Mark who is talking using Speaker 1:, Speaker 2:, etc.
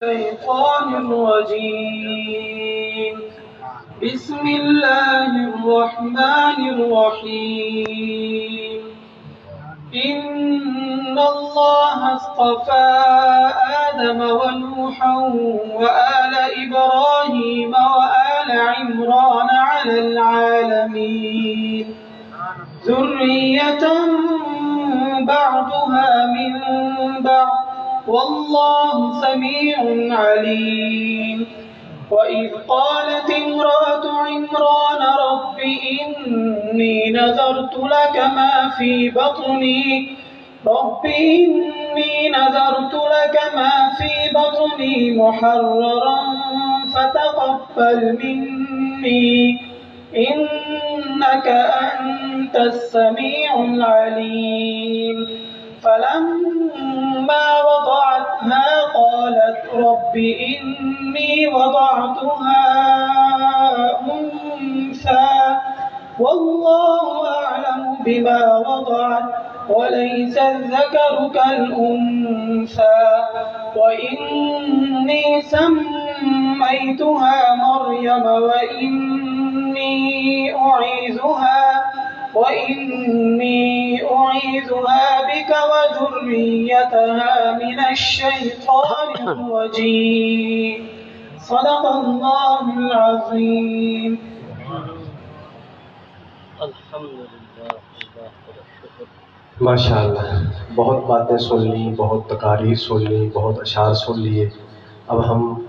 Speaker 1: الشيطان الرجيم. بسم الله الرحمن الرحيم. إن الله اصطفى آدم ونوحا وآل إبراهيم وآل عمران على العالمين ذرية بعضها من بعض والله سميع عليم. وإذ قالت امرأة عمران رب إني نذرت لك ما في بطني محررا فتقبل مني إنك أنت السميع العليم. فلما وضعتها قالت رب إني وضعتها أنثى والله أعلم بما وضعت وليس الذكر كالأنثى وإني سميتها مريم وإني أعيذها بك وذريتها من الشيطان الرجيم. صدق الله العظيم.
Speaker 2: माशाअल्लाह, बहुत बातें सुन ली, बहुत तकारीर सुन ली, बहुत अशार सुन लिए। अब हम